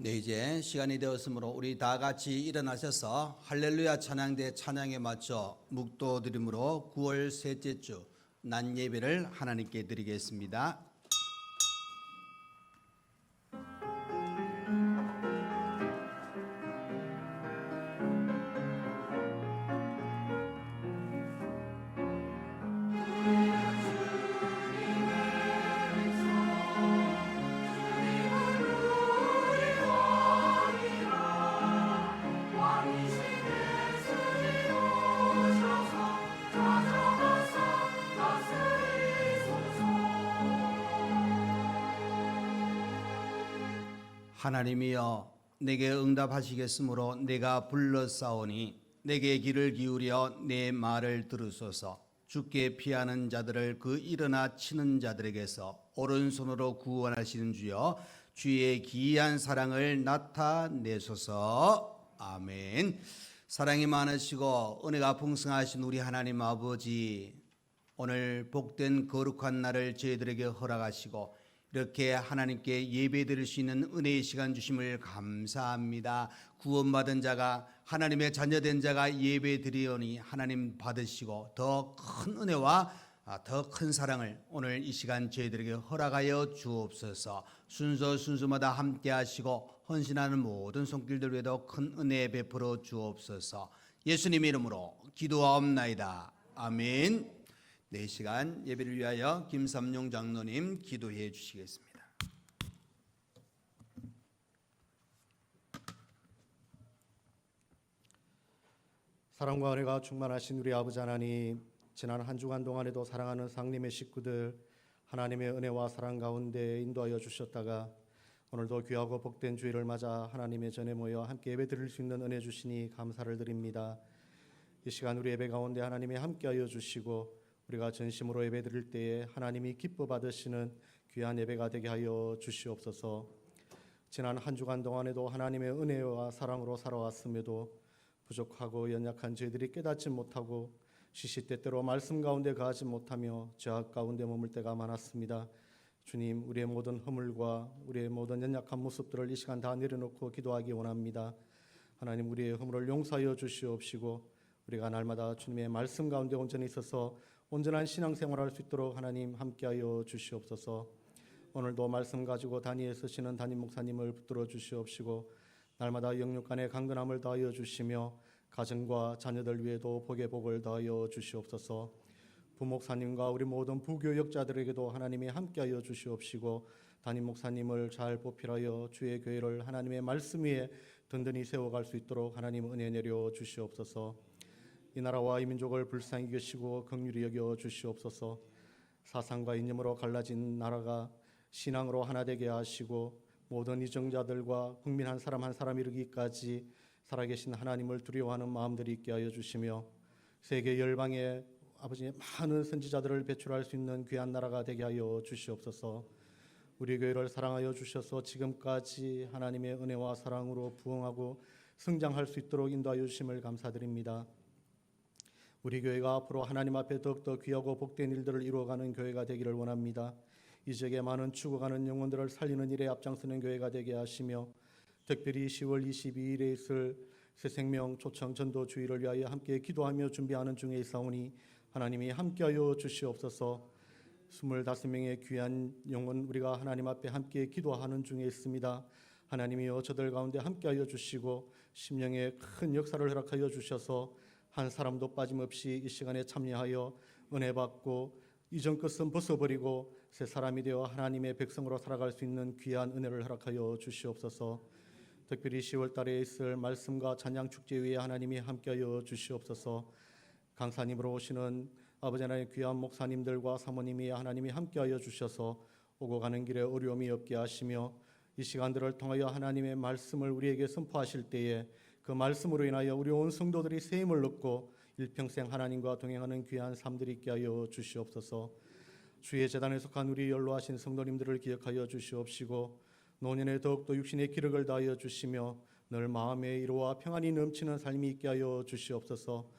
네, 이제 시간이 되었으므로 우리 다 같이 일어나셔서 할렐루야 찬양대 찬양에 맞춰 묵도드림으로 9월 셋째 주 낮 예배를 하나님께 드리겠습니다. 하나님이여 내게 응답하시겠으므로 내가 불렀사오니 내게 귀를 기울여 내 말을 들으소서. 주께 피하는 자들을 그 일어나 치는 자들에게서 오른손으로 구원하시는 주여 주의 기이한 사랑을 나타내소서. 아멘. 사랑이 많으시고 은혜가 풍성하신 우리 하나님 아버지, 오늘 복된 거룩한 날을 저희들에게 허락하시고 이렇게 하나님께 예배드릴 수 있는 은혜의 시간 주심을 감사합니다. 구원받은 자가, 하나님의 자녀된 자가 예배드리오니 하나님 받으시고 더 큰 은혜와 더 큰 사랑을 오늘 이 시간 저희들에게 허락하여 주옵소서. 순서마다 함께 하시고 헌신하는 모든 손길들 외에도 큰 은혜 베풀어 주옵소서. 예수님 이름으로 기도하옵나이다. 아멘. 네, 시간 예배를 위하여 김삼용 장로님 기도해 주시겠습니다. 사랑과 은혜가 충만하신 우리 아버지 하나님, 지난 한 주간 동안에도 사랑하는 상님의 식구들 하나님의 은혜와 사랑 가운데 인도하여 주셨다가 오늘도 귀하고 복된 주일을 맞아 하나님의 전에 모여 함께 예배 드릴 수 있는 은혜 주시니 감사를 드립니다. 이 시간 우리 예배 가운데 하나님이 함께하여 주시고 우리가 전심으로 예배 드릴 때에 하나님이 기뻐 받으시는 귀한 예배가 되게 하여 주시옵소서. 지난 한 주간 동안에도 하나님의 은혜와 사랑으로 살아왔음에도 부족하고 연약한 저희들이 깨닫지 못하고 시시때때로 말씀 가운데 가지 못하며 죄악 가운데 머물 때가 많았습니다. 주님, 우리의 모든 허물과 우리의 모든 연약한 모습들을 이 시간 다 내려놓고 기도하기 원합니다. 하나님, 우리의 허물을 용서하여 주시옵시고 우리가 날마다 주님의 말씀 가운데 온전히 있어서 온전한 신앙생활을 할 수 있도록 하나님 함께하여 주시옵소서. 오늘도 말씀 가지고 단위에 서시는 담임 목사님을 붙들어 주시옵시고 날마다 영육간의 강건함을 더하여 주시며 가정과 자녀들 위에도 복의 복을 더하여 주시옵소서. 부목사님과 우리 모든 부교역자들에게도 하나님이 함께하여 주시옵시고 담임 목사님을 잘 보필하여 주의 교회를 하나님의 말씀 위에 든든히 세워갈 수 있도록 하나님 은혜 내려 주시옵소서. 이 나라와 이 민족을 불쌍히 여기시고 긍휼히 여겨 주시옵소서. 사상과 이념으로 갈라진 나라가 신앙으로 하나 되게 하시고 모든 이정자들과 국민 한 사람 한 사람 이르기까지 살아계신 하나님을 두려워하는 마음들이 있게 하여 주시며 세계 열방에 아버지의 많은 선지자들을 배출할 수 있는 귀한 나라가 되게 하여 주시옵소서. 우리 교회를 사랑하여 주셔서 지금까지 하나님의 은혜와 사랑으로 부흥하고 성장할 수 있도록 인도하여 주심을 감사드립니다. 우리 교회가 앞으로 하나님 앞에 더욱더 귀하고 복된 일들을 이루어가는 교회가 되기를 원합니다. 이 지역에 많은 죽어가는 영혼들을 살리는 일에 앞장서는 교회가 되게 하시며 특별히 10월 22일에 있을 새생명 초청 전도 주일을 위하여 함께 기도하며 준비하는 중에 있사오니 하나님이 함께하여 주시옵소서. 25명의 귀한 영혼 우리가 하나님 앞에 함께 기도하는 중에 있습니다. 하나님이여 저들 가운데 함께하여 주시고 심령의 큰 역사를 허락하여 주셔서 한 사람도 빠짐없이 이 시간에 참여하여 은혜 받고 이전 것은 벗어버리고 새 사람이 되어 하나님의 백성으로 살아갈 수 있는 귀한 은혜를 허락하여 주시옵소서. 특별히 10월 달에 있을 말씀과 찬양 축제 위에 하나님이 함께하여 주시옵소서. 강사님으로 오시는 아버지 하나님 귀한 목사님들과 사모님이 하나님이 함께하여 주셔서 오고 가는 길에 어려움이 없게 하시며 이 시간들을 통하여 하나님의 말씀을 우리에게 선포하실 때에 그 말씀으로 인하여 우리 온 성도들이 새 힘을 얻고 일평생 하나님과 동행하는 귀한 삶들이 있게 하여 주시옵소서. 주의 재단에 속한 우리 연로하신 성도님들을 기억하여 주시옵시고 노년에 더욱더 육신의 기력을 다하여 주시며 늘 마음의 위로와 평안이 넘치는 삶이 있게 하여 주시옵소서.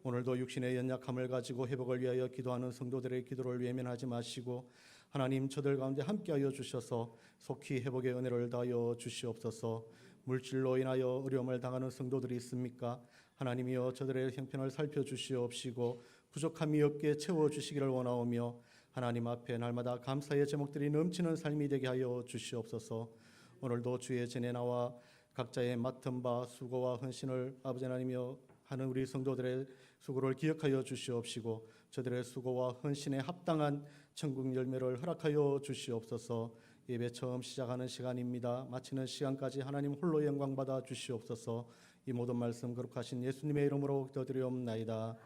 오늘도 육신의 연약함을 가지고 회복을 위하여 기도하는 성도들의 기도를 외면하지 마시고 하나님 저들 가운데 함께하여 주셔서 속히 회복의 은혜를 다하여 주시옵소서. 물질로 인하여 어려움을 당하는 성도들이 있습니까? 하나님이여 저들의 형편을 살펴주시옵시고 부족함이 없게 채워주시기를 원하오며 하나님 앞에 날마다 감사의 제목들이 넘치는 삶이 되게 하여 주시옵소서. 오늘도 주의 전에 나와 각자의 맡은 바 수고와 헌신을 아버지 하나님이여 하는 우리 성도들의 수고를 기억하여 주시옵시고 저들의 수고와 헌신에 합당한 천국 열매를 허락하여 주시옵소서. 예배 처음 시작하는 시간입니다. 마치는 시간까지 하나님 홀로 영광 받아 주시옵소서. 이 모든 말씀 거룩하신 예수님의 이름으로 기도드리옵나이다.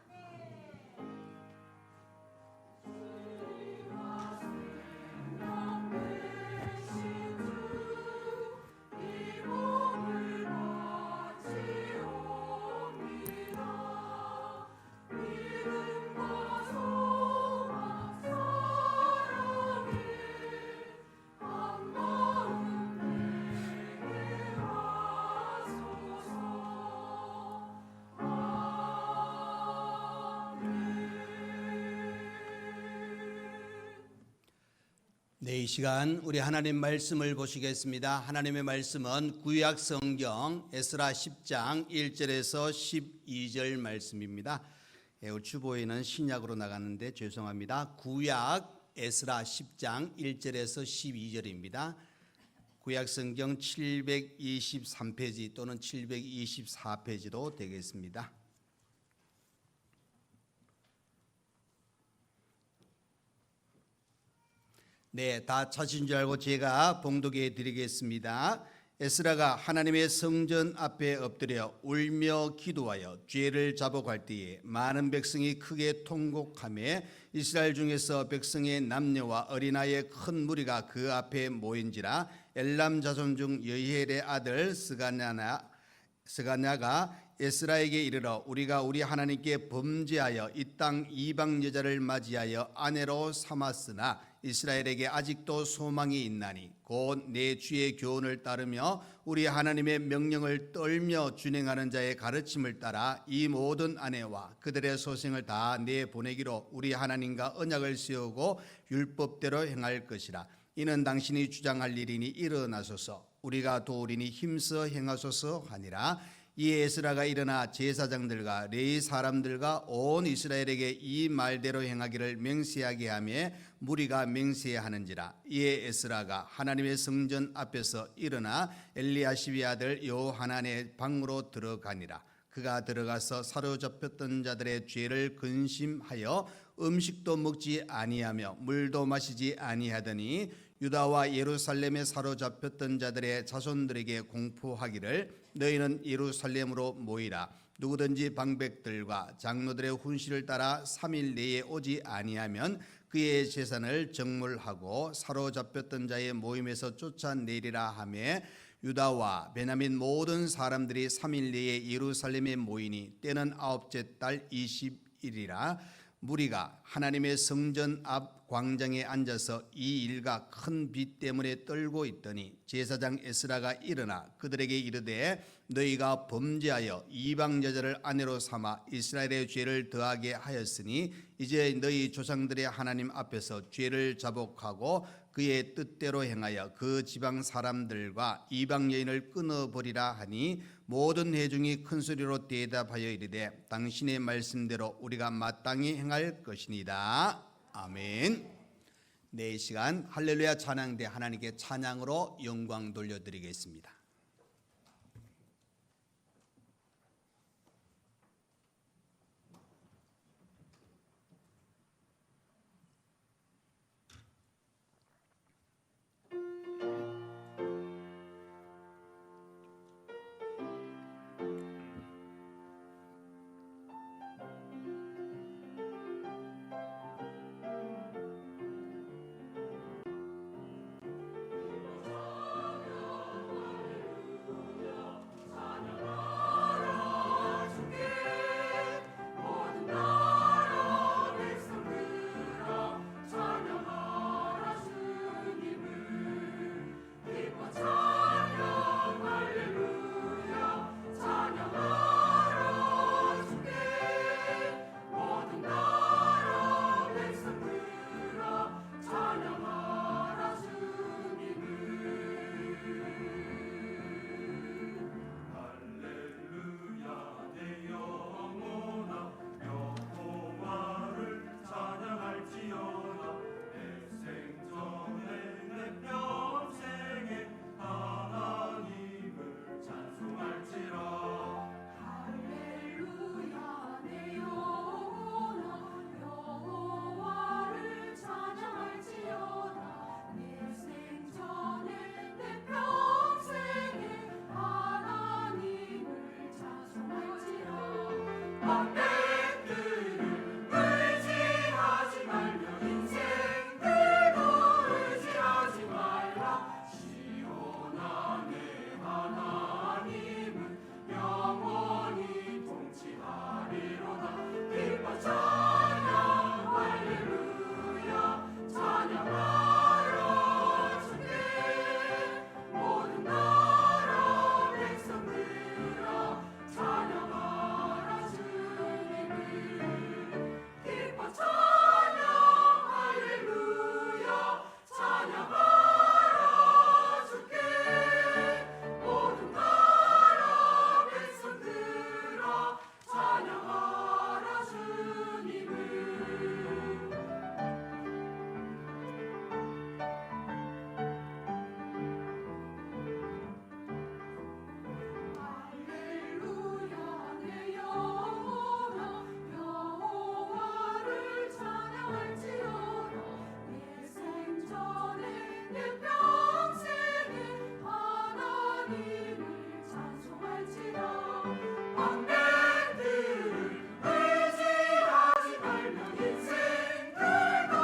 네, 이 시간 우리 하나님 말씀을 보시겠습니다. 하나님의 말씀은 구약 성경 에스라 10장 1절에서 12절 말씀입니다. 우리 주보에는 신약으로 나가는데 죄송합니다. 구약 에스라 10장 1절에서 12절입니다. 구약 성경 723페이지 또는 724페이지도 되겠습니다. 네, 다 찾으신 줄 알고 제가 봉독해 드리겠습니다. 에스라가 하나님의 성전 앞에 엎드려 울며 기도하여 죄를 자복할 때에 많은 백성이 크게 통곡하며 이스라엘 중에서 백성의 남녀와 어린아이의 큰 무리가 그 앞에 모인지라. 엘람 자손 중 여히엘의 아들 스가냐가 에스라에게 이르러 우리가 우리 하나님께 범죄하여 이 땅 이방 여자를 맞이하여 아내로 삼았으나 이스라엘에게 아직도 소망이 있나니 곧 내 주의 교훈을 따르며 우리 하나님의 명령을 떨며 준행하는 자의 가르침을 따라 이 모든 아내와 그들의 소생을 다 내보내기로 우리 하나님과 언약을 세우고 율법대로 행할 것이라. 이는 당신이 주장할 일이니 일어나소서 우리가 도우리니 힘써 행하소서 하니라. 이에 에스라가 일어나 제사장들과 레위 사람들과 온 이스라엘에게 이 말대로 행하기를 맹세하게 하며 무리가 맹세하는지라. 이에 에스라가 하나님의 성전 앞에서 일어나 엘리야십의 아들 요하난의 방으로 들어가니라. 그가 들어가서 사로잡혔던 자들의 죄를 근심하여 음식도 먹지 아니하며 물도 마시지 아니하더니 유다와 예루살렘에 사로잡혔던 자들의 자손들에게 공포하기를 너희는 예루살렘으로 모이라. 누구든지 방백들과 장로들의 훈시를 따라 3일 내에 오지 아니하면 그의 재산을 정물하고 사로잡혔던 자의 모임에서 쫓아내리라 하며 유다와 베냐민 모든 사람들이 3일 내에 예루살렘에 모이니 때는 9째 달 20일이라. 무리가 하나님의 성전 앞 광장에 앉아서 이 일과 큰 비 때문에 떨고 있더니 제사장 에스라가 일어나 그들에게 이르되 너희가 범죄하여 이방 여자를 아내로 삼아 이스라엘의 죄를 더하게 하였으니 이제 너희 조상들의 하나님 앞에서 죄를 자복하고 그의 뜻대로 행하여 그 지방 사람들과 이방 여인을 끊어버리라 하니 모든 회중이 큰 소리로 대답하여 이르되 당신의 말씀대로 우리가 마땅히 행할 것이니이다. 아멘. 네, 이 시간 할렐루야 찬양대 하나님께 찬양으로 영광 돌려드리겠습니다. 의지하지 말며 인생 들고 의지하지 말라. 시온 안에 하나님은 영원히 통치하리로다. 기뻐 찬양 할렐루야. 찬양하라 주께 모든 나라 백성들아. 찬양하라 주님을. 기뻐 찬양 할렐루야. 찬양하라 주께 모든 나라 백성들아. 찬양하라 주님을. 할렐루야. 내 영혼아 여호와를 찬양할지어다. 내 생전에 내 평생에 하나님을 찬송할지라. 방백들을 의지하지 말며 인생 들고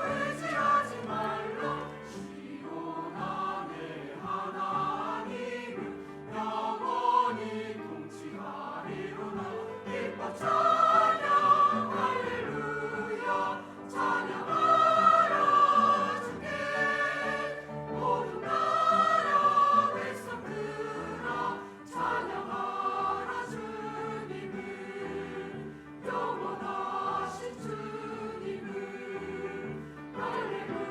의지하지 말라. 시온 안에 하나님은 영원히 통치하리로다. 기뻐 찬양 할렐루야. 찬양하라 주께 모든 나라 백성들아. 찬양하라 주님을. 영원하신 주님을. 할렐루야.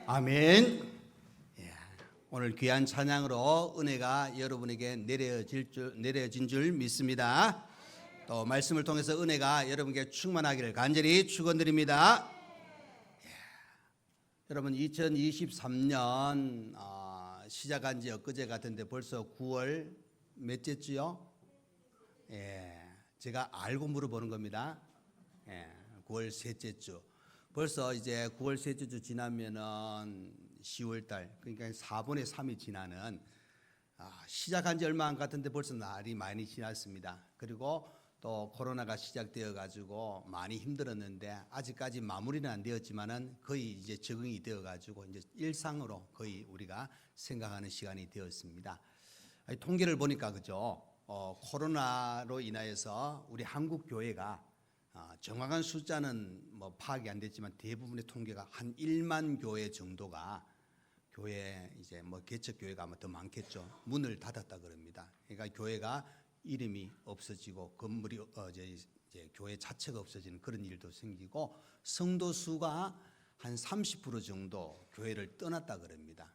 아멘. 예, 오늘 귀한 찬양으로 은혜가 여러분에게 내려진 줄 믿습니다. 또 말씀을 통해서 은혜가 여러분에게 충만하기를 간절히 축원드립니다. 예, 여러분 2023년 시작한 지 엊그제 같은데 벌써 9월 몇째주요? 예, 제가 알고 물어보는 겁니다. 예, 9월 셋째 주. 벌써 이제 9월 셋째 주 지나면은 10월 달, 그러니까 4분의 3이 지나는 시작한 지 얼마 안 같은데 벌써 날이 많이 지났습니다. 그리고 또 코로나가 시작되어 가지고 많이 힘들었는데 아직까지 마무리는 안 되었지만은 거의 이제 적응이 되어 가지고 이제 일상으로 거의 우리가 생각하는 시간이 되었습니다. 통계를 보니까 그죠? 코로나로 인하여서 우리 한국 교회가 정확한 숫자는 뭐 파악이 안 됐지만 대부분의 통계가 한 1만 교회 정도가 교회 이제 뭐 개척 교회가 아마 더 많겠죠. 문을 닫았다 그럽니다. 그러니까 교회가 이름이 없어지고 건물이 이제 교회 자체가 없어지는 그런 일도 생기고 성도 수가 한 30% 정도 교회를 떠났다 그럽니다.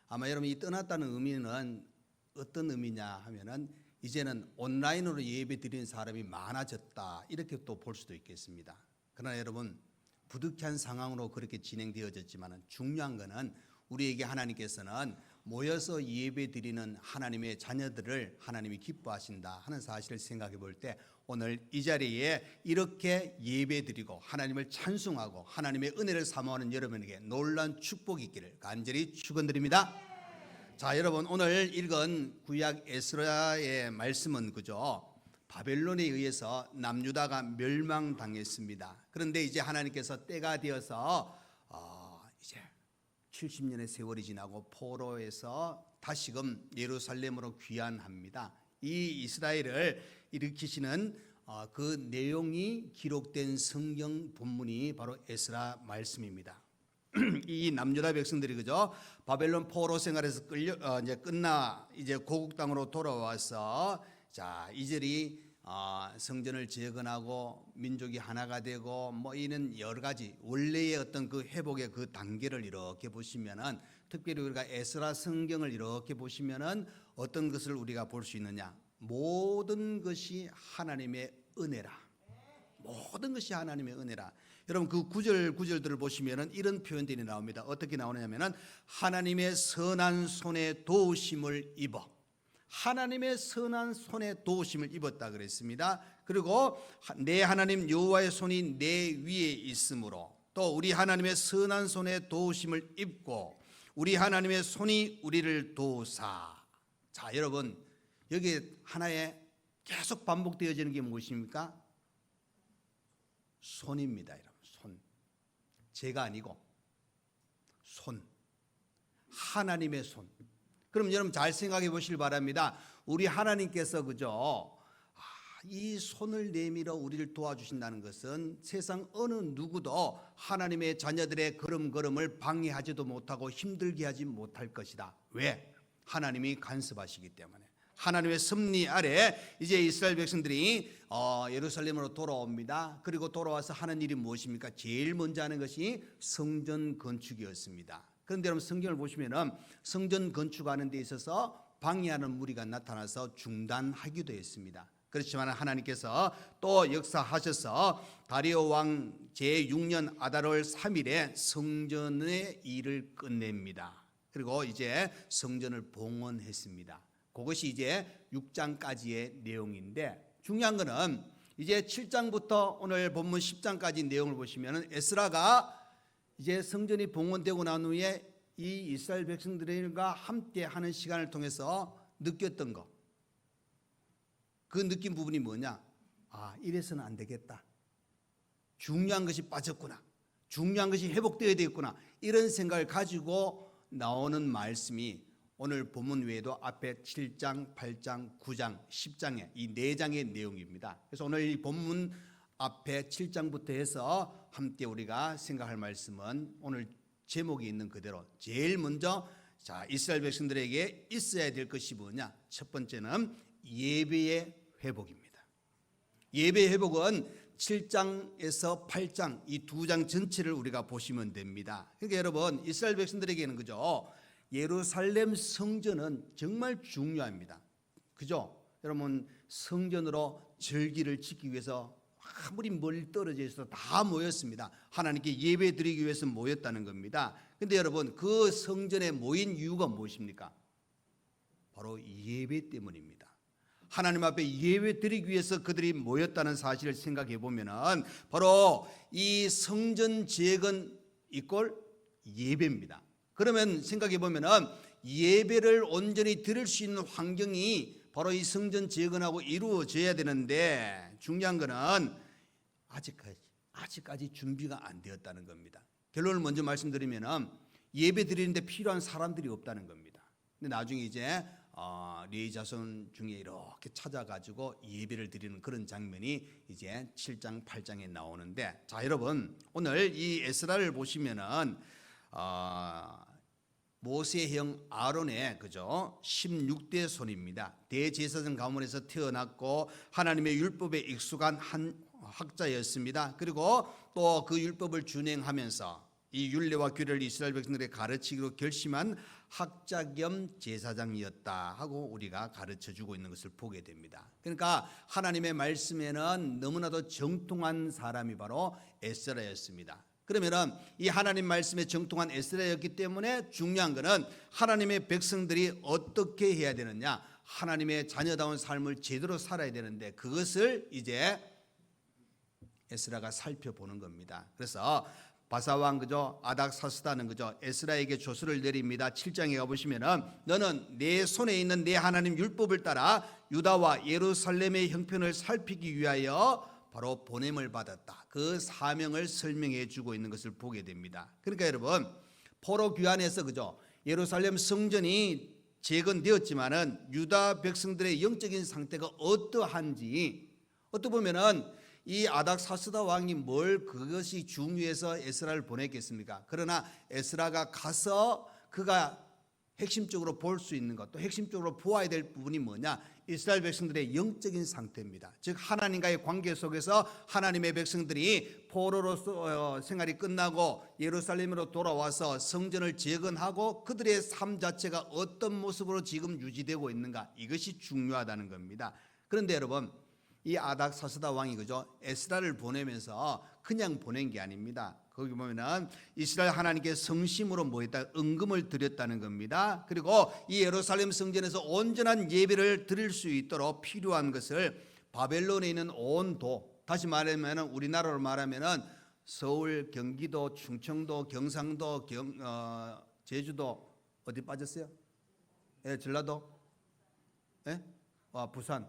아마 여러분 이 떠났다는 의미는 어떤 의미냐 하면은 이제는 온라인으로 예배 드리는 사람이 많아졌다 이렇게 또 볼 수도 있겠습니다. 그러나 여러분 부득이한 상황으로 그렇게 진행되어졌지만 중요한 것은 우리에게 하나님께서는 모여서 예배 드리는 하나님의 자녀들을 하나님이 기뻐하신다 하는 사실을 생각해 볼 때 오늘 이 자리에 이렇게 예배 드리고 하나님을 찬송하고 하나님의 은혜를 사모하는 여러분에게 놀라운 축복이 있기를 간절히 축원드립니다. 자, 여러분 오늘 읽은 구약 에스라의 말씀은 그죠? 바벨론에 의해서 남유다가 멸망당했습니다. 그런데 이제 하나님께서 때가 되어서 이제 70년의 세월이 지나고 포로에서 다시금 예루살렘으로 귀환합니다. 이 이스라엘을 일으키시는 그 내용이 기록된 성경 본문이 바로 에스라 말씀입니다. 이 남유다 백성들이 그죠? 바벨론 포로 생활에서 이제 끝나 이제 고국 땅으로 돌아와서 자 이들이 성전을 재건하고 민족이 하나가 되고 뭐 이는 여러 가지 원래의 어떤 그 회복의 그 단계를 이렇게 보시면은 특별히 우리가 에스라 성경을 이렇게 보시면은 어떤 것을 우리가 볼 수 있느냐? 모든 것이 하나님의 은혜라. 모든 것이 하나님의 은혜라. 여러분 그 구절들을 보시면은 이런 표현들이 나옵니다. 어떻게 나오냐면은 하나님의 선한 손에 도우심을 입어. 하나님의 선한 손에 도우심을 입었다 그랬습니다. 그리고 내 하나님 여호와의 손이 내 위에 있으므로 또 우리 하나님의 선한 손에 도우심을 입고 우리 하나님의 손이 우리를 도우사. 자, 여러분, 여기 하나에 계속 반복되어지는 게 무엇입니까? 손입니다, 여러분. 손. 제가 아니고 손. 하나님의 손. 그럼 여러분 잘 생각해 보시길 바랍니다. 우리 하나님께서 그죠? 이 손을 내밀어 우리를 도와주신다는 것은 세상 어느 누구도 하나님의 자녀들의 걸음걸음을 방해하지도 못하고 힘들게 하지 못할 것이다. 왜? 하나님이 간섭하시기 때문에. 하나님의 섭리 아래 이제 이스라엘 백성들이 예루살렘으로 돌아옵니다. 그리고 돌아와서 하는 일이 무엇입니까? 제일 먼저 하는 것이 성전 건축이었습니다. 그런데 여러분 성경을 보시면은 성전 건축하는 데 있어서 방해하는 무리가 나타나서 중단하기도 했습니다. 그렇지만 하나님께서 또 역사하셔서 다리오 왕 제6년 아달월 3일에 성전의 일을 끝냅니다. 그리고 이제 성전을 봉헌했습니다. 그것이 이제 6장까지의 내용인데 중요한 거는 이제 7장부터 오늘 본문 10장까지 내용을 보시면은 에스라가 이제 성전이 봉헌되고 난 후에 이 이스라엘 백성들과 함께 하는 시간을 통해서 느꼈던 것, 그 느낀 부분이 뭐냐? 이래서는 안 되겠다. 중요한 것이 빠졌구나. 중요한 것이 회복되어야 되겠구나. 이런 생각을 가지고 나오는 말씀이 오늘 본문 외에도 앞에 7장, 8장, 9장, 10장의 이 4장의 내용입니다. 그래서 오늘 이 본문 앞에 7장부터 해서 함께 우리가 생각할 말씀은 오늘 제목이 있는 그대로 제일 먼저 이스라엘 백성들에게 있어야 될 것이 뭐냐? 첫 번째는 예배의 회복입니다. 예배의 회복은 7장에서 8장 이 2장 전체를 우리가 보시면 됩니다. 그러니까 여러분 이스라엘 백성들에게는 그죠? 예루살렘 성전은 정말 중요합니다. 그죠? 여러분 성전으로 절기를 지키기 위해서 아무리 멀리 떨어져 있어도 다 모였습니다. 하나님께 예배 드리기 위해서 모였다는 겁니다. 근데 여러분 그 성전에 모인 이유가 무엇입니까? 바로 예배 때문입니다. 하나님 앞에 예배 드리기 위해서 그들이 모였다는 사실을 생각해 보면은 바로 이 성전 재건 이꼴 예배입니다. 그러면 생각해 보면은 예배를 온전히 드릴 수 있는 환경이 바로 이 성전 재건하고 이루어져야 되는데 중요한 거는 아직까지 준비가 안 되었다는 겁니다. 결론을 먼저 말씀드리면은 예배 드리는데 필요한 사람들이 없다는 겁니다. 근데 나중에 이제 레위 자손 중에 이렇게 찾아가지고 예배를 드리는 그런 장면이 이제 7장, 8장에 나오는데 자 여러분 오늘 이 에스라를 보시면은 모세의 형 아론의 그죠 16대 손입니다. 대제사장 가문에서 태어났고 하나님의 율법에 익숙한 한 학자였습니다. 그리고 또 그 율법을 준행하면서 이 율례와 규례를 이스라엘 백성들에게 가르치기로 결심한 학자 겸 제사장이었다 하고 우리가 가르쳐주고 있는 것을 보게 됩니다. 그러니까 하나님의 말씀에는 너무나도 정통한 사람이 바로 에스라였습니다. 그러면은 이 하나님 말씀에 정통한 에스라였기 때문에 중요한 것은 하나님의 백성들이 어떻게 해야 되느냐, 하나님의 자녀다운 삶을 제대로 살아야 되는데 그것을 이제 에스라가 살펴보는 겁니다. 그래서 바사왕 그죠 아닥사스다는 그죠 에스라에게 조서를 내립니다. 7장에 가보시면은 너는 내 손에 있는 내 하나님 율법을 따라 유다와 예루살렘의 형편을 살피기 위하여 바로 보냄을 받았다. 그 사명을 설명해 주고 있는 것을 보게 됩니다. 그러니까 여러분 포로 귀환에서 그죠 예루살렘 성전이 재건되었지만은 유다 백성들의 영적인 상태가 어떠한지 어떻게 보면은 이 아닥사스다 왕이 뭘 그것이 중요해서 에스라를 보냈겠습니까? 그러나 에스라가 가서 그가 핵심적으로 볼 수 있는 것, 또 핵심적으로 보아야 될 부분이 뭐냐? 이스라엘 백성들의 영적인 상태입니다. 즉 하나님과의 관계 속에서 하나님의 백성들이 포로로 생활이 끝나고 예루살렘으로 돌아와서 성전을 재건하고 그들의 삶 자체가 어떤 모습으로 지금 유지되고 있는가, 이것이 중요하다는 겁니다. 그런데 여러분 이 아닥사스다 왕이 그죠 에스라를 보내면서 그냥 보낸 게 아닙니다. 거기 보면은 이스라엘 하나님께 성심으로 모였다 은금을 드렸다는 겁니다. 그리고 이 예루살렘 성전에서 온전한 예배를 드릴 수 있도록 필요한 것을 바벨론에 있는 온 도, 다시 말하면 우리나라로 말하면은 서울, 경기도, 충청도, 경상도, 제주도 어디 빠졌어요? 예, 전라도, 예, 부산,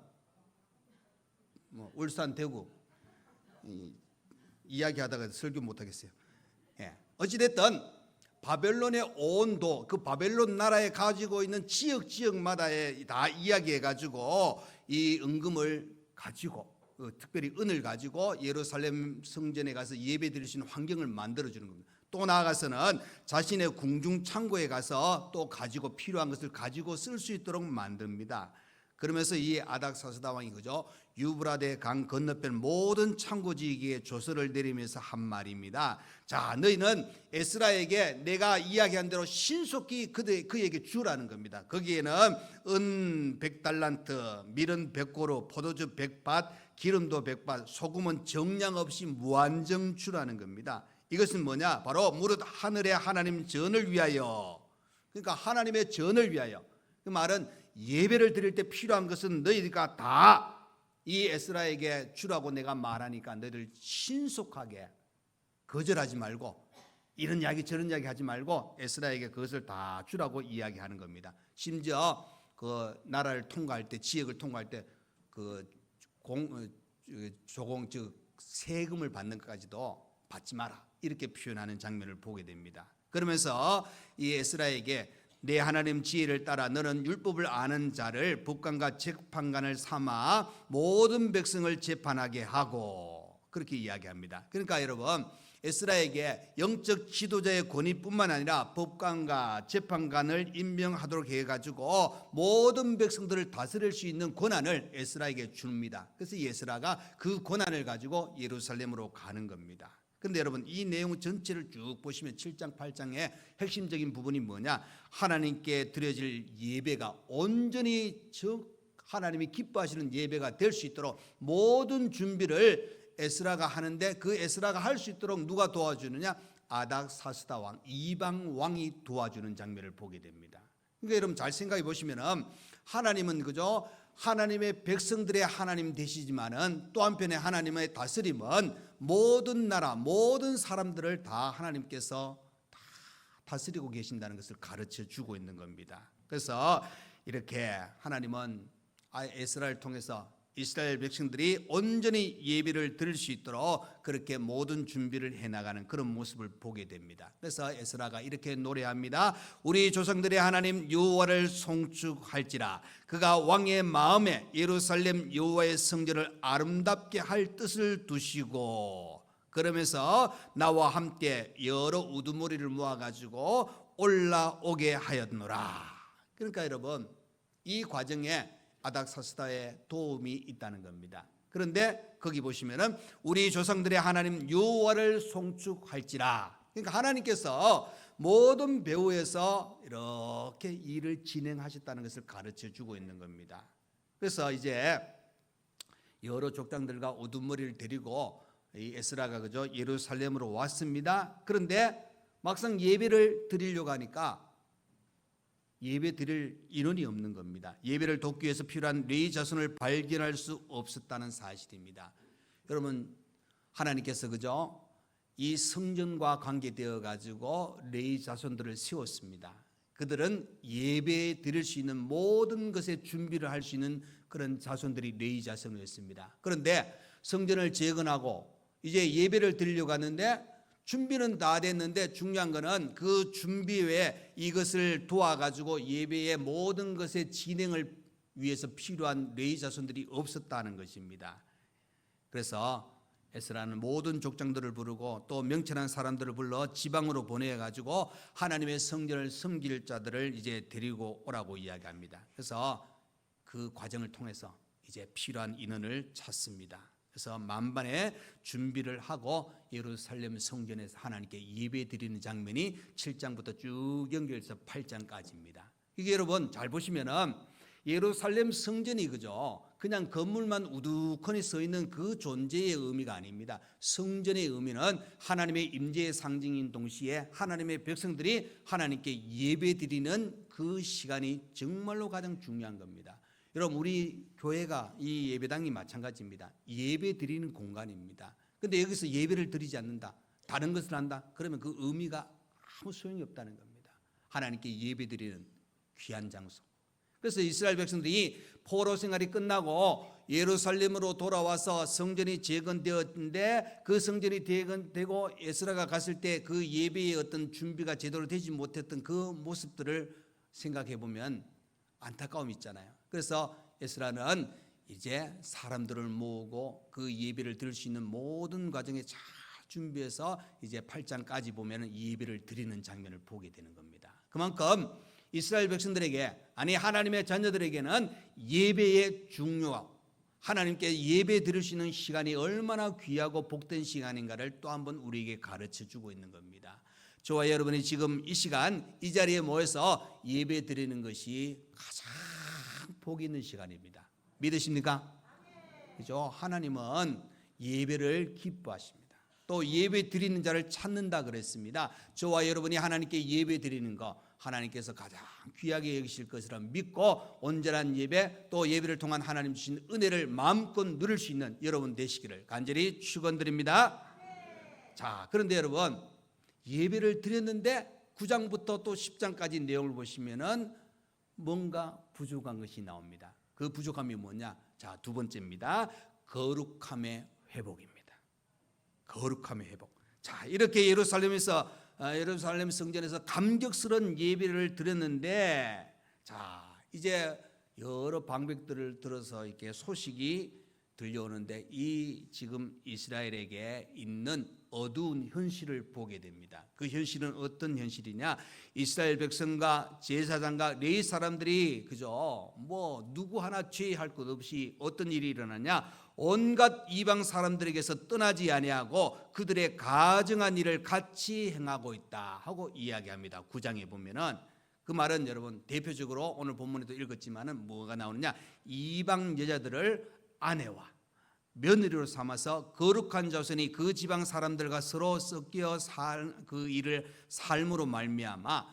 울산, 대구 이야기하다가 설교 못 하겠어요. 예, 어찌됐든 바벨론의 온도, 그 바벨론 나라에 가지고 있는 지역마다에 다 이야기해 가지고 이 은금을 가지고 특별히 은을 가지고 예루살렘 성전에 가서 예배 드릴 수 있는 환경을 만들어 주는 겁니다. 또 나아가서는 자신의 궁중 창고에 가서 또 가지고 필요한 것을 가지고 쓸 수 있도록 만듭니다. 그러면서 이 아닥사스다 왕이 그죠, 유브라데 강 건너편 모든 창고지기에 조서를 내리면서 한 말입니다. 자, 너희는 에스라에게 내가 이야기한 대로 신속히 그에게 주라는 겁니다. 거기에는 은 100달란트, 밀은 100고루, 포도주 100밭, 기름도 100밭, 소금은 정량 없이 무한정 주라는 겁니다. 이것은 뭐냐? 바로 무릇 하늘의 하나님 전을 위하여. 그러니까 하나님의 전을 위하여. 그 말은 예배를 드릴 때 필요한 것은 너희가 다 이 에스라에게 주라고 내가 말하니까 너희들 신속하게 거절하지 말고 이런 이야기 저런 이야기 하지 말고 에스라에게 그것을 다 주라고 이야기하는 겁니다. 심지어 그 나라를 통과할 때, 지역을 통과할 때 그 조공 즉 세금을 받는 것까지도 받지 마라, 이렇게 표현하는 장면을 보게 됩니다. 그러면서 이 에스라에게 내 하나님 지혜를 따라 너는 율법을 아는 자를 법관과 재판관을 삼아 모든 백성을 재판하게 하고, 그렇게 이야기합니다. 그러니까 여러분, 에스라에게 영적 지도자의 권위뿐만 아니라 법관과 재판관을 임명하도록 해가지고 모든 백성들을 다스릴 수 있는 권한을 에스라에게 줍니다. 그래서 에스라가 그 권한을 가지고 예루살렘으로 가는 겁니다. 근데 여러분, 이 내용 전체를 쭉 보시면 7장 8장의 핵심적인 부분이 뭐냐? 하나님께 드려질 예배가 온전히 하나님이 기뻐하시는 예배가 될 수 있도록 모든 준비를 에스라가 하는데, 그 에스라가 할 수 있도록 누가 도와주느냐? 아닥사스다 왕, 이방 왕이 도와주는 장면을 보게 됩니다. 그러니까 여러분 잘 생각해 보시면은 하나님은 그죠, 하나님의 백성들의 하나님 되시지만은 또 한편에 하나님의 다스림은 모든 나라, 모든 사람들을 다 하나님께서 다 다스리고 계신다는 것을 가르쳐 주고 있는 겁니다. 그래서 이렇게 하나님은 에스라를 통해서 이스라엘 백성들이 온전히 예배를 드릴 수 있도록 그렇게 모든 준비를 해나가는 그런 모습을 보게 됩니다. 그래서 에스라가 이렇게 노래합니다. 우리 조상들의 하나님 여호와를 송축할지라. 그가 왕의 마음에 예루살렘 여호와의 성전을 아름답게 할 뜻을 두시고, 그러면서 나와 함께 여러 우두머리를 모아가지고 올라오게 하였노라. 그러니까 여러분, 이 과정에 아닥사스다의 도움이 있다는 겁니다. 그런데 거기 보시면은 우리 조상들의 하나님 여호와를 송축할지라. 그러니까 하나님께서 모든 배후에서 이렇게 일을 진행하셨다는 것을 가르쳐 주고 있는 겁니다. 그래서 이제 여러 족장들과 우두머리를 데리고 이 에스라가 그죠, 예루살렘으로 왔습니다. 그런데 막상 예배를 드리려고 하니까 예배 드릴 인원이 없는 겁니다. 예배를 돕기 위해서 필요한 레위 자손을 발견할 수 없었다는 사실입니다. 여러분, 하나님께서 그죠, 이 성전과 관계되어 가지고 레위 자손들을 세웠습니다. 그들은 예배 드릴 수 있는 모든 것에 준비를 할 수 있는 그런 자손들이 레위 자손이었습니다. 그런데 성전을 재건하고 이제 예배를 드리려고 하는데 준비는 다 됐는데 중요한 거는 그 준비 외에 이것을 도와가지고 예배의 모든 것의 진행을 위해서 필요한 레위 자손들이 없었다는 것입니다. 그래서 에스라는 모든 족장들을 부르고 또 명철한 사람들을 불러 지방으로 보내가지고 하나님의 성전을 섬길 자들을 이제 데리고 오라고 이야기합니다. 그래서 그 과정을 통해서 이제 필요한 인원을 찾습니다. 그래서 만반의 준비를 하고 예루살렘 성전에서 하나님께 예배 드리는 장면이 7장부터 쭉 연결해서 8장까지입니다. 이게 여러분 잘 보시면은 예루살렘 성전이 그죠, 그냥 건물만 우두커니 서 있는 그 존재의 의미가 아닙니다. 성전의 의미는 하나님의 임재의 상징인 동시에 하나님의 백성들이 하나님께 예배 드리는 그 시간이 정말로 가장 중요한 겁니다. 여러분, 우리 교회가 이 예배당이 마찬가지입니다. 예배 드리는 공간입니다. 근데 여기서 예배를 드리지 않는다. 다른 것을 한다. 그러면 그 의미가 아무 소용이 없다는 겁니다. 하나님께 예배드리는 귀한 장소. 그래서 이스라엘 백성들이 포로 생활이 끝나고 예루살렘으로 돌아와서 성전이 재건되었는데 그 성전이 재건되고 에스라가 갔을 때 그 예배의 어떤 준비가 제대로 되지 못했던 그 모습들을 생각해 보면 안타까움이 있잖아요. 그래서 에스라는 이제 사람들을 모으고 그 예배를 드릴 수 있는 모든 과정에 잘 준비해서 이제 8장까지 보면 예배를 드리는 장면을 보게 되는 겁니다. 그만큼 이스라엘 백성들에게, 아니 하나님의 자녀들에게는 예배의 중요하고 하나님께 예배 드릴 수 있는 시간이 얼마나 귀하고 복된 시간인가를 또 한번 우리에게 가르쳐 주고 있는 겁니다. 저와 여러분이 지금 이 시간 이 자리에 모여서 예배 드리는 것이 가장 복 있는 시간입니다. 믿으십니까? 그죠? 하나님은 예배를 기뻐하십니다. 또 예배 드리는 자를 찾는다 그랬습니다. 저와 여러분이 하나님께 예배 드리는 거 하나님께서 가장 귀하게 여기실 것이라 믿고 온전한 예배, 또 예배를 통한 하나님 주신 은혜를 마음껏 누릴 수 있는 여러분 되시기를 간절히 축원드립니다. 자, 그런데 여러분, 예배를 드렸는데 9장부터 또 10장까지 내용을 보시면은 뭔가 부족한 것이 나옵니다. 그 부족함이 뭐냐? 자, 두 번째입니다. 거룩함의 회복입니다. 거룩함의 회복. 자, 이렇게 예루살렘 성전에서 감격스러운 예배를 드렸는데, 자, 이제 여러 방백들을 들어서 이렇게 소식이 들려오는데 이 지금 이스라엘에게 있는 어두운 현실을 보게 됩니다. 그 현실은 어떤 현실이냐? 이스라엘 백성과 제사장과 레위 사람들이 그저 뭐 누구 하나 죄할 것 없이 어떤 일이 일어나냐? 온갖 이방 사람들에게서 떠나지 아니하고 그들의 가증한 일을 같이 행하고 있다 하고 이야기합니다. 9장에 보면은 그 말은 여러분 대표적으로 오늘 본문에도 읽었지만은 뭐가 나오느냐? 이방 여자들을 아내와 며느리로 삼아서 거룩한 자손이 그 지방 사람들과 서로 섞여 그 일을 삶으로 말미암아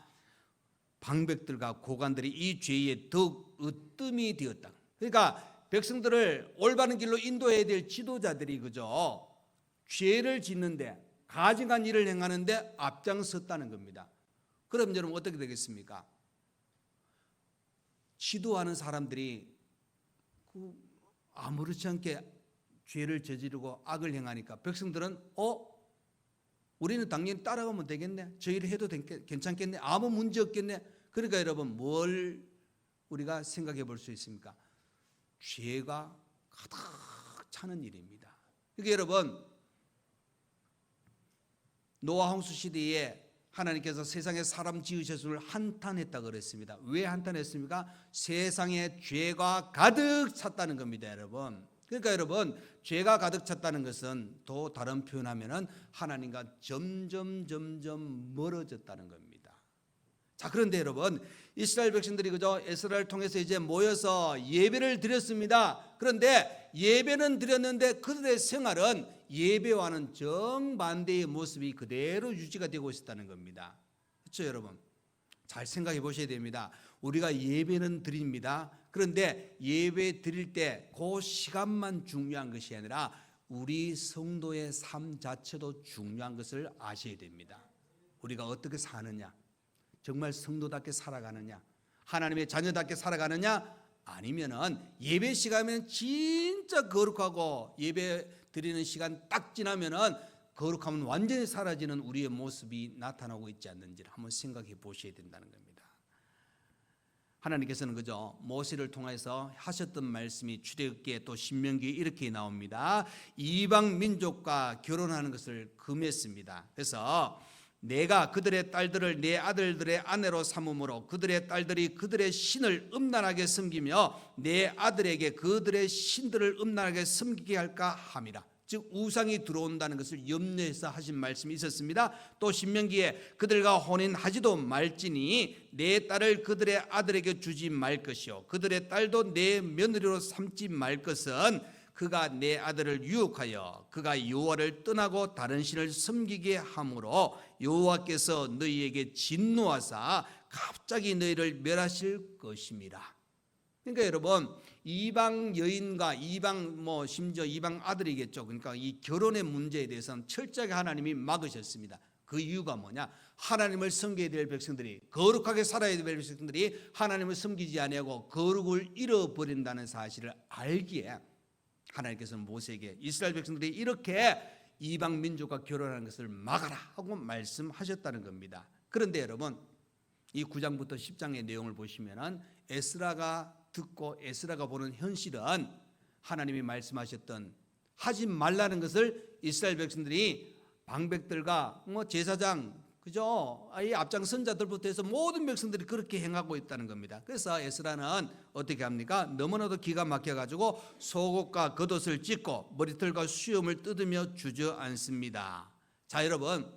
방백들과 고관들이 이 죄에 더욱 으뜸이 되었다. 그러니까 백성들을 올바른 길로 인도해야 될 지도자들이 그저 죄를 짓는데 가증한 일을 행하는데 앞장섰다는 겁니다. 그럼 여러분 어떻게 되겠습니까? 지도하는 사람들이 아무렇지 않게 죄를 저지르고 악을 행하니까 백성들은 우리는 당연히 따라가면 되겠네, 저 일을 해도 괜찮겠네, 아무 문제 없겠네. 그러니까 여러분 뭘 우리가 생각해 볼 수 있습니까? 죄가 가득 차는 일입니다. 그러니까 여러분 노아 홍수 시대에 하나님께서 세상에 사람 지으셨음을 한탄했다 그랬습니다. 왜 한탄했습니까? 세상에 죄가 가득 찼다는 겁니다, 여러분. 그러니까 여러분 죄가 가득 찼다는 것은 또 다른 표현하면은 하나님과 점점 멀어졌다는 겁니다. 자, 그런데 여러분 이스라엘 백성들이 그저 에스라를 통해서 이제 모여서 예배를 드렸습니다. 그런데 예배는 드렸는데 그들의 생활은 예배와는 정반대의 모습이 그대로 유지가 되고 있었다는 겁니다. 그렇죠, 여러분? 잘 생각해 보셔야 됩니다. 우리가 예배는 드립니다. 그런데 예배 드릴 때 그 시간만 중요한 것이 아니라 우리 성도의 삶 자체도 중요한 것을 아셔야 됩니다. 우리가 어떻게 사느냐, 정말 성도답게 살아가느냐, 하나님의 자녀답게 살아가느냐, 아니면은 예배 시간이면 진짜 거룩하고 예배 드리는 시간 딱 지나면은 거룩함은 완전히 사라지는 우리의 모습이 나타나고 있지 않는지를 한번 생각해 보셔야 된다는 겁니다. 하나님께서는 그저 모세를 통해서 하셨던 말씀이 출애굽기에 또 신명기에 이렇게 나옵니다. 이방 민족과 결혼하는 것을 금했습니다. 그래서 내가 그들의 딸들을 내 아들들의 아내로 삼음으로 그들의 딸들이 그들의 신을 음란하게 섬기며 내 아들에게 그들의 신들을 음란하게 섬기게 할까 함이라. 즉 우상이 들어온다는 것을 염려해서 하신 말씀이 있었습니다. 또 신명기에 그들과 혼인하지도 말지니 내 딸을 그들의 아들에게 주지 말 것이요 그들의 딸도 내 며느리로 삼지 말 것은 그가 내 아들을 유혹하여 그가 여호와를 떠나고 다른 신을 섬기게 함으로 여호와께서 너희에게 진노하사 갑자기 너희를 멸하실 것임이라. 그러니까 여러분, 이방 여인과 이방 심지어 이방 아들이겠죠. 그러니까 이 결혼의 문제에 대해서는 철저하게 하나님이 막으셨습니다. 그 이유가 뭐냐? 하나님을 섬겨야 될 백성들이, 거룩하게 살아야 될 백성들이 하나님을 섬기지 아니하고 거룩을 잃어버린다는 사실을 알기에 하나님께서는 모세에게 이스라엘 백성들이 이렇게 이방 민족과 결혼하는 것을 막아라 하고 말씀하셨다는 겁니다. 그런데 여러분, 이 9장부터 10장의 내용을 보시면은 에스라가 듣고 에스라가 보는 현실은 하나님이 말씀하셨던 하지 말라는 것을 이스라엘 백성들이 방백들과 제사장, 그죠? 이 앞장선 자들부터 해서 모든 백성들이 그렇게 행하고 있다는 겁니다. 그래서 에스라는 어떻게 합니까? 너무나도 기가 막혀가지고 속옷과 겉옷을 찢고 머리털과 수염을 뜯으며 주저앉습니다. 자, 여러분,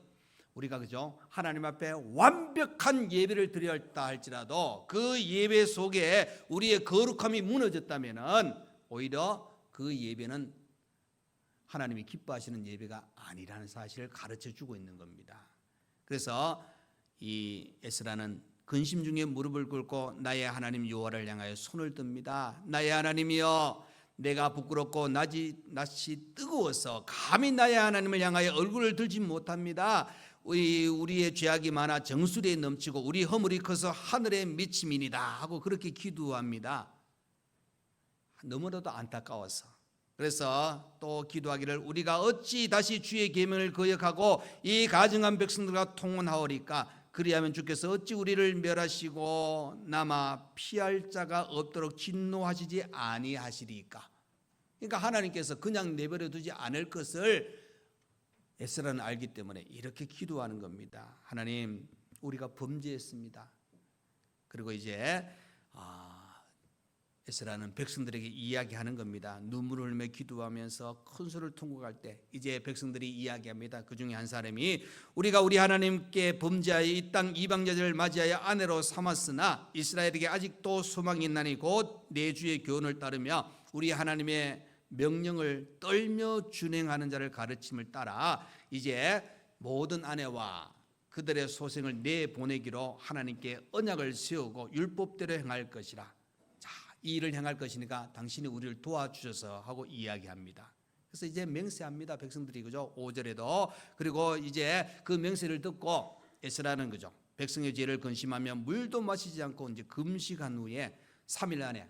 우리가 그죠? 하나님 앞에 완벽한 예배를 드렸다 할지라도 그 예배 속에 우리의 거룩함이 무너졌다면은 오히려 그 예배는 하나님이 기뻐하시는 예배가 아니라는 사실을 가르쳐 주고 있는 겁니다. 그래서 이 에스라는 근심 중에 무릎을 꿇고 나의 하나님 여호와를 향하여 손을 듭니다. 나의 하나님이여, 내가 부끄럽고 낯이 뜨거워서 감히 나의 하나님을 향하여 얼굴을 들지 못합니다. 우리의 죄악이 많아 정수리에 넘치고 우리 허물이 커서 하늘에 미침이니이다 하고 그렇게 기도합니다. 너무나도 안타까워서. 그래서 또 기도하기를 우리가 어찌 다시 주의 계명을 거역하고 이 가증한 백성들과 통혼하오리까? 그리하면 주께서 어찌 우리를 멸하시고 남아 피할 자가 없도록 진노하시지 아니하시리까? 그러니까 하나님께서 그냥 내버려 두지 않을 것을 에스라는 알기 때문에 이렇게 기도하는 겁니다. 하나님, 우리가 범죄했습니다. 그리고 이제 에스라는 백성들에게 이야기하는 겁니다. 눈물을 흘리며 기도하면서 큰 소리를 통곡할 때 이제 백성들이 이야기합니다. 그 중에 한 사람이 우리가 우리 하나님께 범죄하여 이 땅 이방 여자를 맞이하여 아내로 삼았으나 이스라엘에게 아직도 소망이 있나니 곧 내 주의 교훈을 따르며 우리 하나님의 명령을 떨며 준행하는 자를 가르침을 따라 이제 모든 아내와 그들의 소생을 내보내기로 하나님께 언약을 세우고 율법대로 행할 것이라. 이 일을 행할 것이니까 당신이 우리를 도와주셔서 하고 이야기합니다. 그래서 이제 맹세합니다. 백성들이, 그죠? 5절에도. 그리고 이제 그 맹세를 듣고 에스라는, 그죠? 백성의 죄를 근심하며 물도 마시지 않고 이제 금식한 후에 3일 안에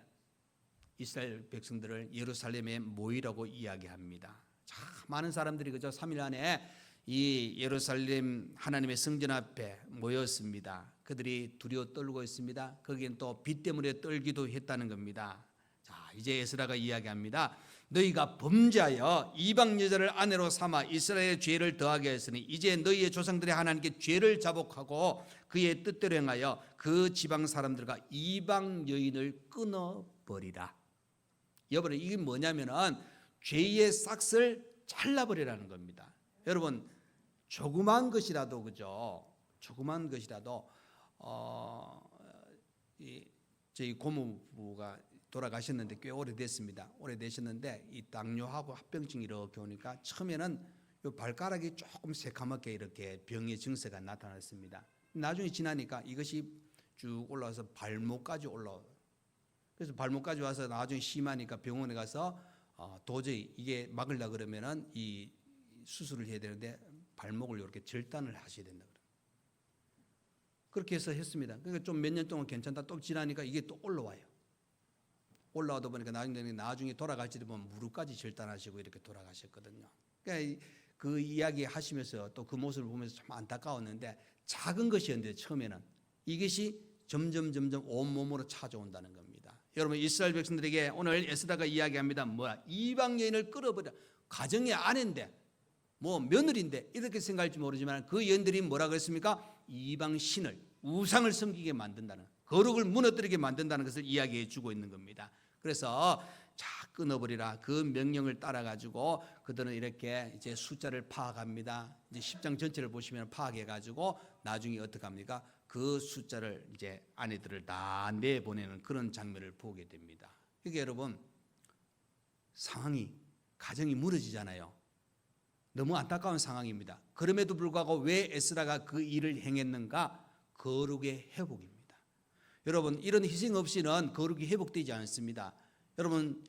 이스라엘 백성들을 예루살렘에 모이라고 이야기합니다. 자, 많은 사람들이, 그죠? 3일 안에 이 예루살렘 하나님의 성전 앞에 모였습니다. 그들이 두려워 떨고 있습니다. 거기엔 또 빛 때문에 떨기도 했다는 겁니다. 자, 이제 에스라가 이야기합니다. 너희가 범죄하여 이방 여자를 아내로 삼아 이스라엘의 죄를 더하게 했으니 이제 너희의 조상들이 하나님께 죄를 자복하고 그의 뜻대로 행하여 그 지방 사람들과 이방 여인을 끊어버리라. 여러분, 이게 뭐냐면은 죄의 싹을 잘라버리라는 겁니다. 여러분, 조그만 것이라도, 그죠? 조그만 것이라도 저희 고모부가 돌아가셨는데 꽤 오래됐습니다. 오래되셨는데 이 당뇨하고 합병증이 이렇게 오니까 처음에는 요 발가락이 조금 새카맣게 이렇게 병의 증세가 나타났습니다. 나중에 지나니까 이것이 쭉 올라와서 발목까지 올라와요. 그래서 발목까지 와서 나중에 심하니까 병원에 가서 도저히 이게 막으려고 그러면은 이 수술을 해야 되는데 발목을 이렇게 절단을 하셔야 된다. 그렇게 해서 했습니다. 그러니까 좀 몇 년 동안 괜찮다. 또 지나니까 이게 또 올라와요. 올라오다 보니까 나중에 돌아갈지도 보면 무릎까지 절단하시고 이렇게 돌아가셨거든요. 그러니까 그 이야기 하시면서 또 그 모습을 보면서 좀 안타까웠는데 작은 것이었는데 처음에는 이것이 점점 온몸으로 찾아온다는 겁니다. 여러분, 이스라엘 백성들에게 오늘 에스라가 이야기합니다. 뭐야? 이방 여인을 끌어버려. 가정의 아내인데 뭐 며느리인데 이렇게 생각할지 모르지만 그 여인들이 뭐라 그랬습니까? 이방 신을, 우상을 섬기게 만든다는, 거룩을 무너뜨리게 만든다는 것을 이야기해 주고 있는 겁니다. 그래서 자, 끊어버리라. 그 명령을 따라 가지고 그들은 이렇게 이제 숫자를 파악합니다. 이제 10장 전체를 보시면 파악해 가지고 나중에 어떻게 합니까? 그 숫자를 이제 아내들을 다 내보내는 그런 장면을 보게 됩니다. 이게 여러분, 상황이, 가정이 무너지잖아요. 너무 안타까운 상황입니다. 그럼에도 불구하고 왜 에스라가 그 일을 행했는가? 거룩의 회복입니다. 여러분, 이런 희생 없이는 거룩이 회복되지 않습니다. 여러분,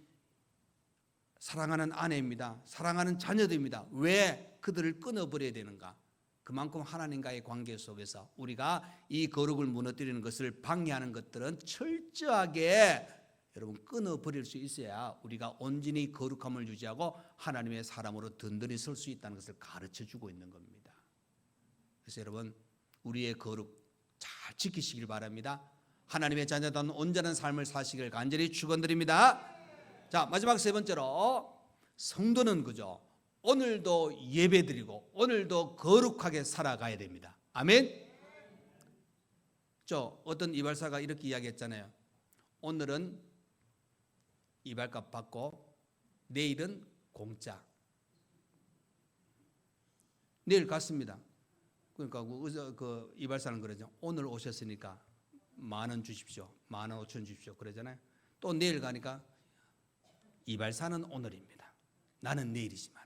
사랑하는 아내입니다. 사랑하는 자녀들입니다. 왜 그들을 끊어버려야 되는가? 그만큼 하나님과의 관계 속에서 우리가 이 거룩을 무너뜨리는 것을 방해하는 것들은 철저하게 여러분 끊어버릴 수 있어야 우리가 온전히 거룩함을 유지하고 하나님의 사람으로 든든히 설 수 있다는 것을 가르쳐주고 있는 겁니다. 그래서 여러분, 우리의 거룩 잘 지키시길 바랍니다. 하나님의 자녀다운 온전한 삶을 사시길 간절히 축원드립니다. 자, 마지막 세 번째로, 성도는 그죠, 오늘도 예배드리고 오늘도 거룩하게 살아가야 됩니다. 아멘. 어떤 이발사가 이렇게 이야기했잖아요. 오늘은 이발값 받고 내일은 공짜. 내일 갔습니다. 그러니까 그 이발사는 그러죠. 오늘 오셨으니까 10,000원 주십시오. 15,000원 주십시오. 그러잖아요. 또 내일 가니까 이발사는 오늘입니다. 나는 내일이지만.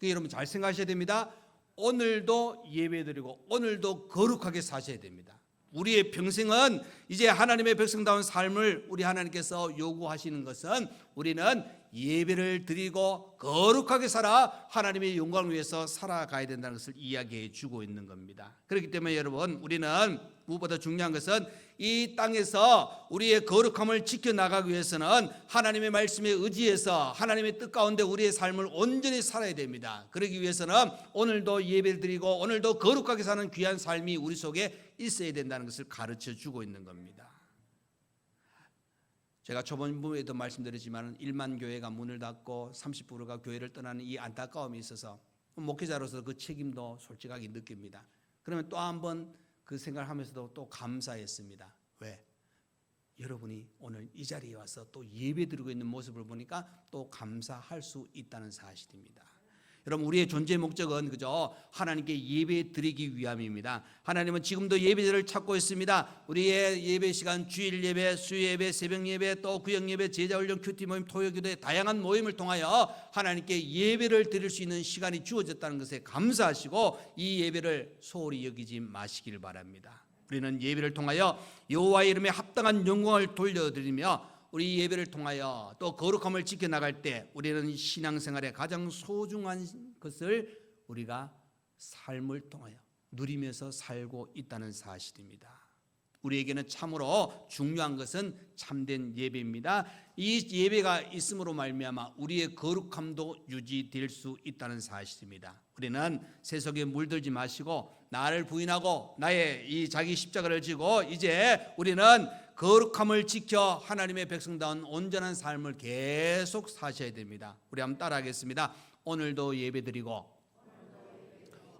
여러분 잘 생각하셔야 됩니다. 오늘도 예배드리고 오늘도 거룩하게 사셔야 됩니다. 우리의 평생은 이제 하나님의 백성다운 삶을 우리 하나님께서 요구하시는 것은 우리는 예배를 드리고 거룩하게 살아 하나님의 영광을 위해서 살아가야 된다는 것을 이야기해 주고 있는 겁니다. 그렇기 때문에 여러분, 우리는 무엇보다 중요한 것은 이 땅에서 우리의 거룩함을 지켜나가기 위해서는 하나님의 말씀에 의지해서 하나님의 뜻 가운데 우리의 삶을 온전히 살아야 됩니다. 그러기 위해서는 오늘도 예배를 드리고 오늘도 거룩하게 사는 귀한 삶이 우리 속에 있어야 된다는 것을 가르쳐 주고 있는 겁니다. 제가 초반부에도 말씀드렸지만 1만 교회가 문을 닫고 30%가 교회를 떠나는 이 안타까움이 있어서 목회자로서 그 책임도 솔직하게 느낍니다. 그러면 또 한번 그 생각을 하면서도 또 감사했습니다. 왜? 여러분이 오늘 이 자리에 와서 또 예배드리고 있는 모습을 보니까 또 감사할 수 있다는 사실입니다. 여러분, 우리의 존재 목적은 그저 하나님께 예배 드리기 위함입니다. 하나님은 지금도 예배자를 찾고 있습니다. 우리의 예배 시간, 주일 예배, 수요 예배, 새벽 예배, 또 구역 예배, 제자 훈련, 큐티 모임, 토요 기도의 다양한 모임을 통하여 하나님께 예배를 드릴 수 있는 시간이 주어졌다는 것에 감사하시고 이 예배를 소홀히 여기지 마시길 바랍니다. 우리는 예배를 통하여 여호와의 이름에 합당한 영광을 돌려드리며 우리 예배를 통하여 또 거룩함을 지켜나갈 때 우리는 신앙생활의 가장 소중한 것을 우리가 삶을 통하여 누리면서 살고 있다는 사실입니다. 우리에게는 참으로 중요한 것은 참된 예배입니다. 이 예배가 있음으로 말미암아 우리의 거룩함도 유지될 수 있다는 사실입니다. 우리는 세속에 물들지 마시고 나를 부인하고 나의 이 자기 십자가를 지고 이제 우리는 거룩함을 지켜 하나님의 백성다운 온전한 삶을 계속 사셔야 됩니다. 우리 한번 따라하겠습니다. 오늘도 예배드리고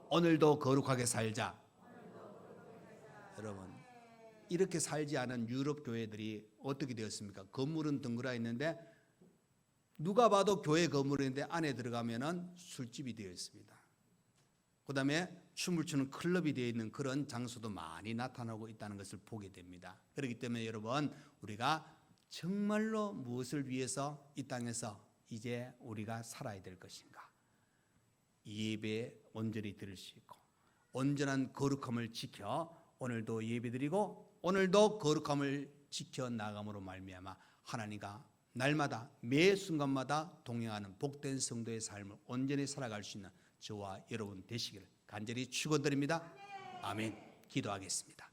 오늘도 거룩하게 살자. 여러분, 이렇게 살지 않은 유럽 교회들이 어떻게 되었습니까? 건물은 덩그러 있는데 누가 봐도 교회 건물인데 안에 들어가면은 술집이 되어 있습니다. 그다음에 춤을 추는 클럽이 되어 있는 그런 장소도 많이 나타나고 있다는 것을 보게 됩니다. 그렇기 때문에 여러분, 우리가 정말로 무엇을 위해서 이 땅에서 이제 우리가 살아야 될 것인가? 예배에 온전히 드릴 수 있고 온전한 거룩함을 지켜 오늘도 예배드리고 오늘도 거룩함을 지켜 나감으로 말미암아 하나님과 날마다 매 순간마다 동행하는 복된 성도의 삶을 온전히 살아갈 수 있는 저와 여러분 되시기를 간절히 축원드립니다. 아멘. 기도하겠습니다.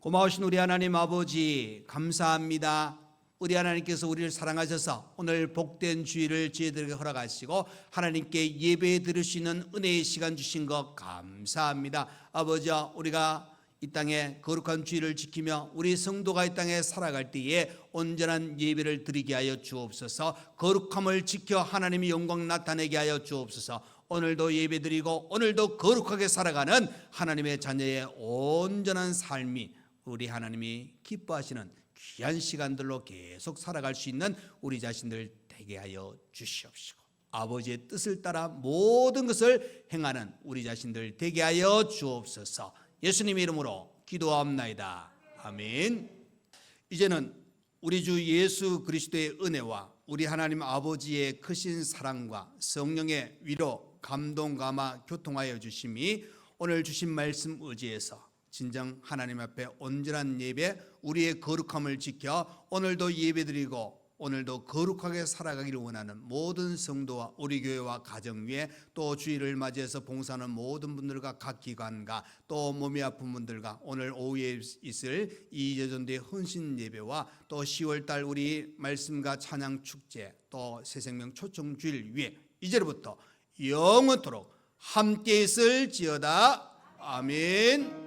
고마우신 우리 하나님 아버지, 감사합니다. 우리 하나님께서 우리를 사랑하셔서 오늘 복된 주일을 저희들에게 허락하시고 하나님께 예배 드릴 수 있는 은혜의 시간 주신 것 감사합니다. 아버지, 우리가 이 땅에 거룩한 주일을 지키며 우리 성도가 이 땅에 살아갈 때에 온전한 예배를 드리게 하여 주옵소서. 거룩함을 지켜 하나님의 영광 나타내게 하여 주옵소서. 오늘도 예배드리고 오늘도 거룩하게 살아가는 하나님의 자녀의 온전한 삶이 우리 하나님이 기뻐하시는 귀한 시간들로 계속 살아갈 수 있는 우리 자신들 되게 하여 주시옵시고 아버지의 뜻을 따라 모든 것을 행하는 우리 자신들 되게 하여 주옵소서. 예수님의 이름으로 기도하옵나이다. 아멘. 이제는 우리 주 예수 그리스도의 은혜와 우리 하나님 아버지의 크신 사랑과 성령의 위로 감동 감화 교통하여 주심이 오늘 주신 말씀 의지해서 진정 하나님 앞에 온전한 예배, 우리의 거룩함을 지켜 오늘도 예배드리고 오늘도 거룩하게 살아가기를 원하는 모든 성도와 우리 교회와 가정 위에, 또 주일을 맞이해서 봉사하는 모든 분들과 각 기관과 또 몸이 아픈 분들과 오늘 오후에 있을 이재전도의 헌신 예배와 또 10월달 우리 말씀과 찬양 축제, 또 새생명 초청 주일 위에 이제부터 영원토록 함께 있을지어다. 아멘.